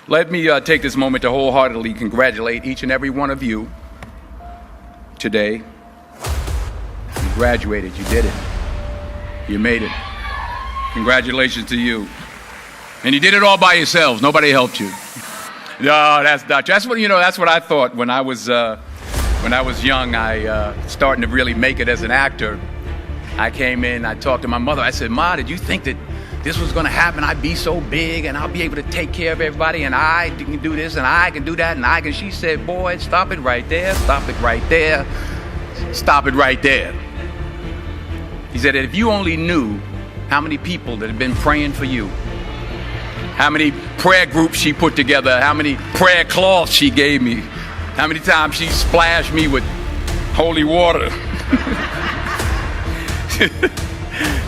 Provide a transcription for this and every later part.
Let me take this moment to wholeheartedly congratulate each and every one of you today. You graduated. You did it. You made it. Congratulations to you. And you did it all by yourselves. Nobody helped you. No, that's not true. That's what I thought when I was young. I starting to really make it as an actor. I came in. I talked to my mother. I said, "Ma, did you think that this was going to happen? I'd be so big and I'll be able to take care of everybody, and I can do this and I can do that and I can." She said, "Boy, stop it right there. Stop it right there. Stop it right there." He said that if you only knew how many people that have been praying for you, how many prayer groups she put together, how many prayer cloths she gave me, how many times she splashed me with holy water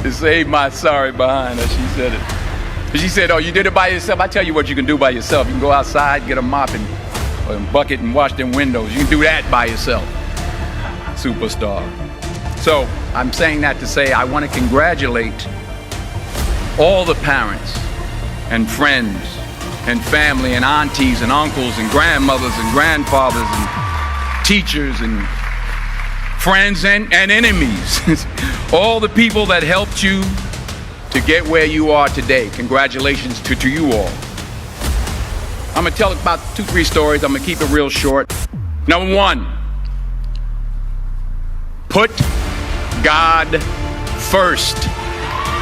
to save my sorry behind her. She said it. She said, "Oh, you did it by yourself? I tell you what you can do by yourself. You can go outside, get a mop and a bucket and wash them windows. You can do that by yourself." Superstar. So I'm saying that to say I want to congratulate all the parents and friends and family and aunties and uncles and grandmothers and grandfathers and teachers and friends and enemies. All the people that helped you to get where you are today. Congratulations to you all. I'm going to tell about 2-3 stories. I'm going to keep it real short. Number 1, put God first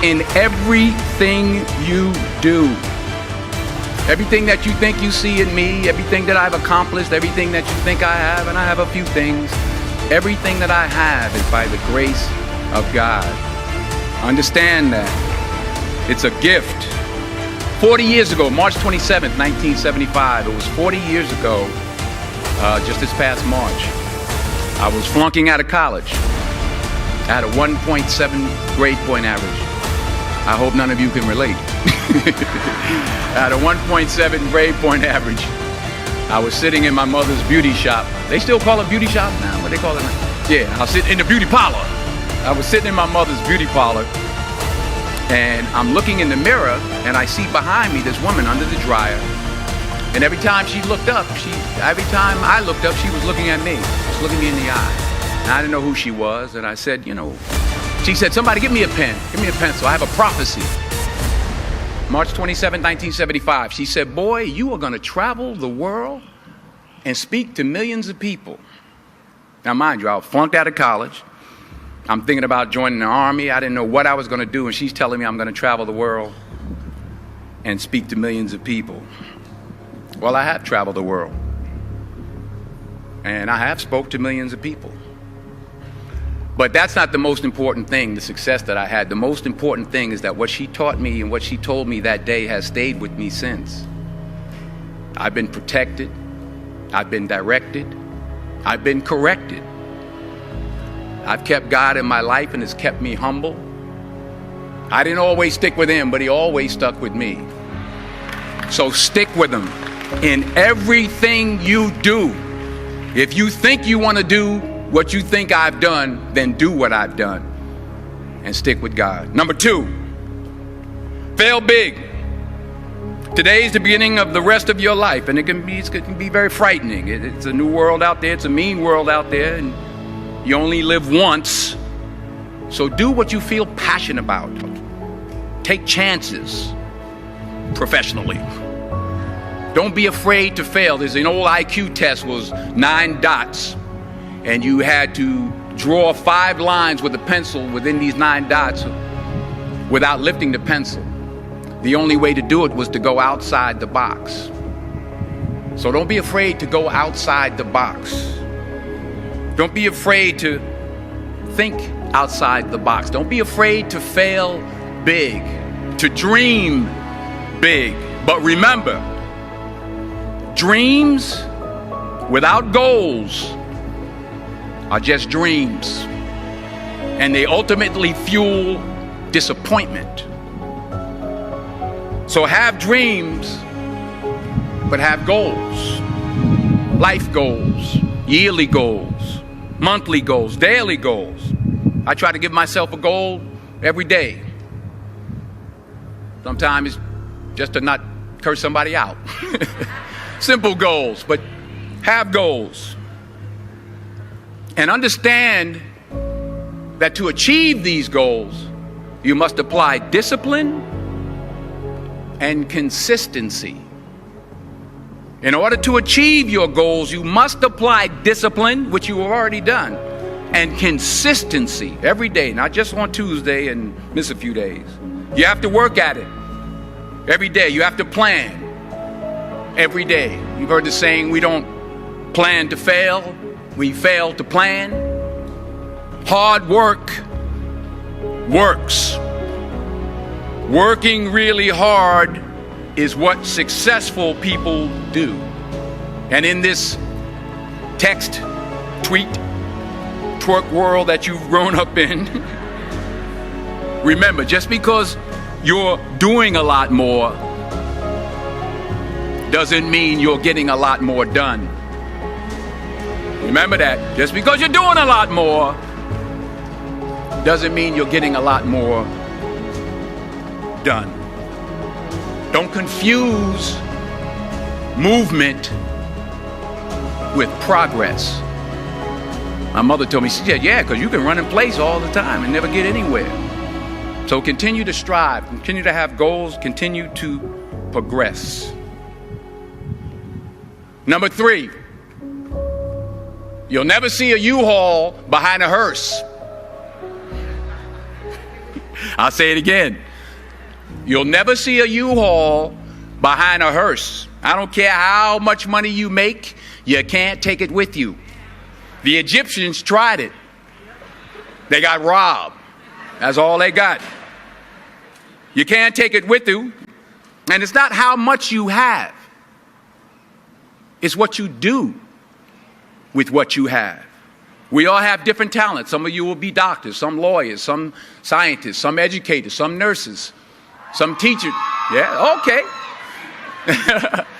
in everything you do. Everything that you think you see in me, everything that I've accomplished, everything that you think I have, and I have a few things, everything that I have is by the grace of God. Understand that. It's a gift. 40 years ago, March 27th, 1975, it was 40 years ago, just this past March, I was flunking out of college. I had a 1.7 grade point average. I hope none of you can relate. I had a 1.7 grade point average. I was sitting in my mother's beauty shop. They still call it beauty shop now? What they call it now? Yeah, I was sitting in the beauty parlor. I was sitting in my mother's beauty parlor, and I'm looking in the mirror, and I see behind me this woman under the dryer. And every time she looked up, every time I looked up, she was looking at me. She was looking me in the eye. And I didn't know who she was, and I said, she said, "Somebody give me a pen. Give me a pencil. I have a prophecy." March 27, 1975. She said, "Boy, you are going to travel the world and speak to millions of people." Now, mind you, I was flunked out of college. I'm thinking about joining the army. I didn't know what I was going to do, and she's telling me I'm going to travel the world and speak to millions of people. Well, I have traveled the world, and I have spoke to millions of people. But that's not the most important thing, the success that I had. The most important thing is that what she taught me and what she told me that day has stayed with me since. I've been protected. I've been directed. I've been corrected. I've kept God in my life, and it's kept me humble. I didn't always stick with him, but he always stuck with me. So stick with him in everything you do. If you think you want to do what you think I've done, then do what I've done and stick with God. Number 2, fail big. Today is the beginning of the rest of your life, and it can be very frightening. It's a new world out there. It's a mean world out there, and you only live once. So do what you feel passionate about. Take chances professionally. Don't be afraid to fail. There's an old IQ test, was 9 dots. And you had to draw 5 lines with a pencil within these 9 dots without lifting the pencil. The only way to do it was to go outside the box. So don't be afraid to go outside the box. Don't be afraid to think outside the box. Don't be afraid to fail big, to dream big. But remember, dreams without goals are just dreams, and they ultimately fuel disappointment. So have dreams, but have goals. Life goals, yearly goals, monthly goals, daily goals. I try to give myself a goal every day. Sometimes it's just to not curse somebody out. Simple goals, but have goals. And understand that to achieve these goals, you must apply discipline and consistency. In order to achieve your goals, you must apply discipline, which you have already done, and consistency every day, not just on Tuesday and miss a few days. You have to work at it every day. You have to plan every day. You've heard the saying, we don't plan to fail, we fail to plan. Hard work works. Working really hard is what successful people do. And in this text, tweet, twerk world that you've grown up in, remember, just because you're doing a lot more doesn't mean you're getting a lot more done. Remember that. Just because you're doing a lot more doesn't mean you're getting a lot more done. Don't confuse movement with progress. My mother told me, she said, yeah, because you can run in place all the time and never get anywhere. So continue to strive, continue to have goals, continue to progress. Number 3, you'll never see a U-Haul behind a hearse. I'll say it again. You'll never see a U-Haul behind a hearse. I don't care how much money you make, you can't take it with you. The Egyptians tried it. They got robbed. That's all they got. You can't take it with you. And it's not how much you have. It's what you do with what you have. We all have different talents. Some of you will be doctors, some lawyers, some scientists, some educators, some nurses, some teachers. Yeah, okay.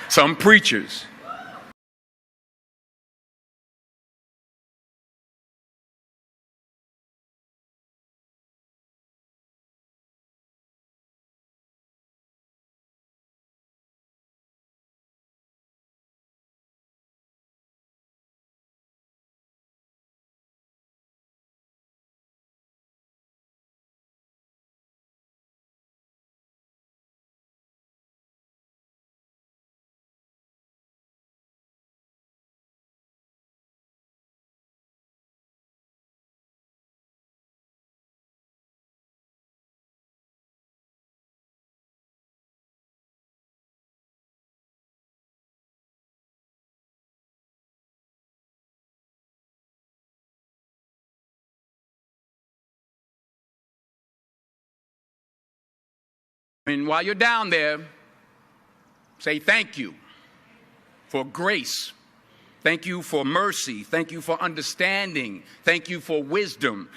Some preachers. And while you're down there, say thank you for grace. Thank you for mercy. Thank you for understanding. Thank you for wisdom.